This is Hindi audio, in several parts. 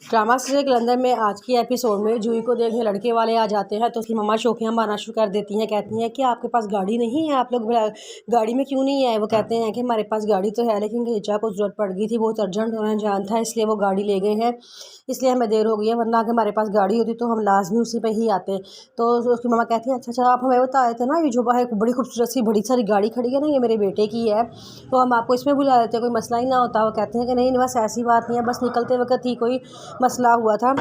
ड्रामा सीरियल कलंदर में आज की एपिसोड में जूही को देखने लड़के वाले आ जाते हैं तो उसकी मम्मा शोखियाँ मारना शुरू कर देती हैं। कहती हैं कि आपके पास गाड़ी नहीं है, आप लोग गाड़ी में क्यों नहीं आए। वो कहते हैं कि हमारे पास गाड़ी तो है लेकिन खींचा को ज़रूरत पड़ गई थी, बहुत अर्जेंट उन्हें जान था इसलिए वो गाड़ी ले गए हैं, इसलिए हमें देर हो गई है, वरना अगर हमारे पास गाड़ी होती तो हम लाजमी उसी पर ही आते। तो उसकी मम्मा कहती हैं अच्छा अच्छा आप हमें बताए थे ना ये जो बाहर बड़ी खूबसूरत सी बड़ी सारी गाड़ी खड़ी है ना, ये मेरे बेटे की है, तो हम आपको इसमें बुला लेते, कोई मसला ही ना होता। वो कहते हैं कि नहीं बस ऐसी बात नहीं है, बस निकलते वक्त ही कोई मसला हुआ था,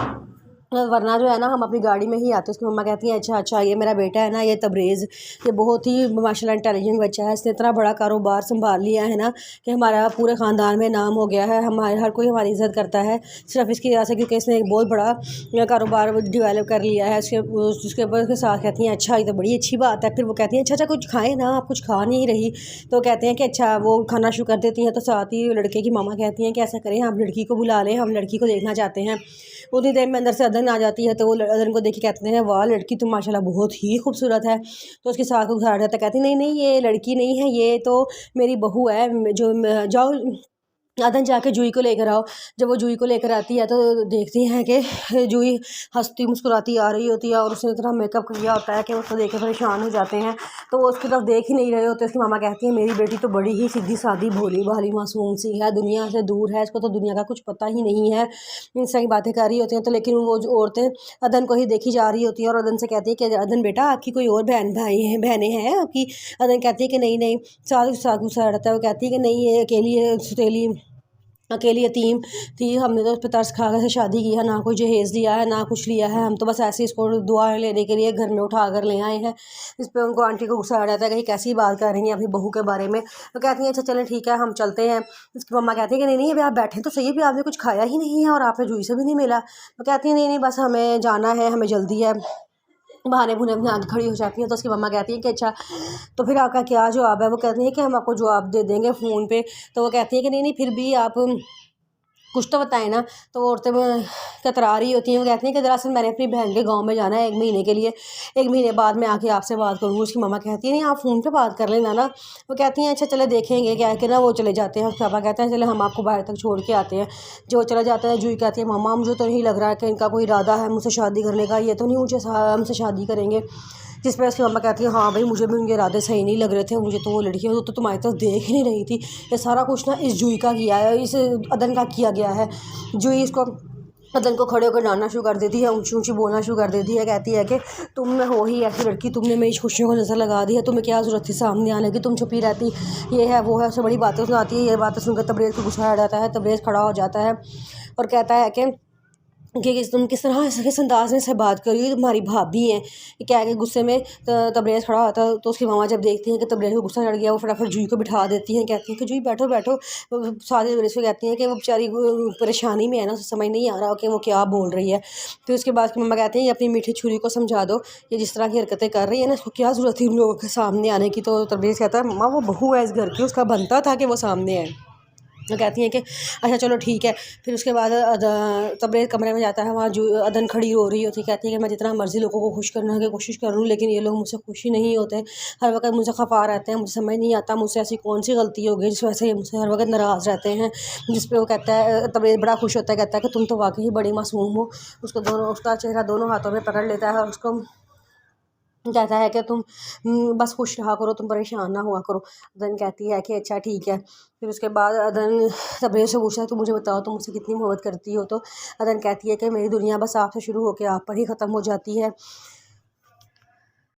वरना जो है ना हम अपनी गाड़ी में ही आते। उसकी मम्मा कहती हैं अच्छा अच्छा ये मेरा बेटा है ना, ये तबरेज़, ये बहुत ही माशाल्लाह इंटेलिजेंट बच्चा है, इसने इतना बड़ा कारोबार संभाल लिया है ना कि हमारा पूरे ख़ानदान में नाम हो गया है, हमारे हर कोई हमारी इज़्ज़त करता है सिर्फ इसकी वजह से, क्योंकि इसने एक बहुत बड़ा कारोबार डेवलप कर लिया है। उसके ऊपर उसके साथ कहती हैं अच्छा ये तो बड़ी अच्छी बात है। फिर वो कहती हैं अच्छा अच्छा कुछ खाएँ ना, आप कुछ खा नहीं रही। तो कहते हैं कि अच्छा वो खाना शुरू कर देती हैं। तो साथ ही लड़के की मामा कहती हैं कि ऐसा करें हम लड़की को बुला लें, हम लड़की को देखना चाहते हैं। उतनी देर में अंदर से अदन आ जाती है, तो वो अदन को देख के कहते हैं वाह लड़की तो माशाल्लाह बहुत ही खूबसूरत है। तो उसके साथ को घाट जाता है, कहती नहीं नहीं ये लड़की नहीं है, ये तो मेरी बहू है, जो जाओ अदन जाके जूही को लेकर आओ। जब वो जूही को लेकर आती है तो देखती हैं कि जूही हंसती मुस्कुराती आ रही होती है और उसने इतना मेकअप किया होता है कि उसको देख के परेशान हो जाते हैं, तो वो उसकी तरफ देख ही नहीं रहे होते। उसकी मामा कहती है मेरी बेटी तो बड़ी ही सीधी सादी भोली भाली मासूम सी है, दुनिया से दूर है, इसको तो दुनिया का कुछ पता ही नहीं है, इस तरह की बातें कर रही होती हैं। तो लेकिन वो जो औरतें अदन को ही देखी जा रही होती हैं और अदन से कहती है कि अदन बेटा आपकी कोई और बहनें हैं आपकी। अदन कहती है कि नहीं नहीं, साथ साथ गुस्सा रहता है। वो कहती है कि नहीं ये अकेली यतीम थी, हमने तो उस पर तरस खा कर से शादी की है, ना कोई जहेज़ दिया है ना कुछ लिया है, हम तो बस ऐसे इसको दुआ लेने के लिए घर में उठा कर ले आए हैं। इस पर उनको आंटी को गुस्सा आ जाता है कि कैसी बात कर रही हैं अपनी बहू के बारे में। तो कहती हैं अच्छा चलें ठीक है हम चलते हैं। इसकी मम्मा कहती है कि नहीं नहीं अभी आप बैठे तो सही, भी आपने कुछ खाया ही नहीं है और आपने जूही से भी नहीं मिला। तो कहती है नहीं नहीं बस हमें जाना है, हमें जल्दी है, बहाने बुने बना के खड़ी हो जाती है। तो उसकी मम्मा कहती है कि अच्छा तो फिर आपका क्या जवाब है। वो कहती है कि हम आपको जवाब दे देंगे फ़ोन पे। तो वो कहती है कि नहीं नहीं फिर भी आप कुछ तो बताएं ना। तो औरतें कतरा रही होती हैं। वो कहती हैं कि दरअसल मैंने अपनी बहन के गांव में जाना है 1 महीने के लिए, 1 महीने बाद मैं आके आपसे बात करूँगी। उसकी मम्मा कहती है नहीं आप फ़ोन पे बात कर लेना ना। वो कहती हैं अच्छा चले देखेंगे क्या है कि ना। वो चले जाते हैं। उसके पापा कहते हैं चले हम आपको बाहर तक छोड़ के आते हैं। जो चला जाता है जूही कहती है मम्मा मुझे तो नहीं लग रहा है कि इनका कोई इरादा है मुझसे शादी करने का, ये तो नहीं मुझे हमसे शादी करेंगे। जिस पर उसकी मम्मा कहती है हाँ भाई मुझे भी उनके इरादे सही नहीं लग रहे थे, मुझे तो वो लड़कियाँ तो तुम्हारी तरफ देख ही नहीं रही थी। ये सारा कुछ ना इस जूही का किया है, इस अदन का किया गया है। जूही इसको अदन को खड़े होकर डांटना शुरू कर देती है, ऊँची ऊँची बोलना शुरू कर देती है। कहती है कि तुम हो ही ऐसी लड़की, तुमने मेरी खुशियों को नज़र लगा दी है, तुम्हें क्या ज़रूरत थी सामने आने की, तुम छुपी रहती, ये है वो है। उससे बड़ी बातें सुनाती है। ये बातें सुनकर तबरेज़ को गुस्सा आ जाता है। तबरेज़ खड़ा हो जाता है और कहता है कि तुम किस तरह किस अंदाज में से बात कर रही हो, तुम्हारी भाभी हैं। ये कह के गुस्से में तबरेज़ खड़ा होता है। तो उसकी मामा जब देखती हैं कि तबरेज़ को गुस्सा चढ़ गया, वो फटाफट जूही को बिठा देती हैं। कहती हैं कि जूही बैठो बैठो। सारी तबरेज़ को कहती हैं कि वो बेचारी परेशानी में है ना, उसे समझ नहीं आ रहा कि वो क्या बोल रही है। फिर उसके बाद की मम्मा कहती हैं ये अपनी मीठी छुरी को समझा दो, ये जिस तरह की हरकतें कर रही है ना इसको क्या ज़रूरत थी उन लोगों के सामने आने की। तो तबरेज़ कहता है मम्मा वो बहू है इस घर की, उसका बनता था कि वो सामने आए। तो कहती हैं कि अच्छा चलो ठीक है। फिर उसके बाद तबरेज़ कमरे में जाता है, वहाँ जो अदन खड़ी रो रही होती है। कहती है कि मैं जितना मर्ज़ी लोगों को खुश करने की कोशिश कर लूँ लेकिन ये लोग मुझसे खुश ही नहीं होते, हर वक्त मुझसे खफा रहते हैं, मुझे समझ नहीं आता मुझसे ऐसी कौन सी गलती हो गई जिस वजह से ये मुझसे हर वक्त नाराज़ रहते हैं। जिस पे वो कहता है तबरेज़ बड़ा खुश होता है, कहता है कि तुम तो वाकई ही बड़ी मासूम हो। उसका चेहरा दोनों हाथों में पकड़ लेता है और उसको कहता है कि तुम बस खुश रहा करो, तुम परेशान ना हुआ करो। अदन कहती है कि अच्छा ठीक है। फिर उसके बाद अदन तबरेज़ से पूछता है तो मुझे बताओ तुम मुझसे कितनी मोहब्बत करती हो। तो अदन कहती है कि मेरी दुनिया बस आपसे शुरू होकर आप पर ही ख़त्म हो जाती है।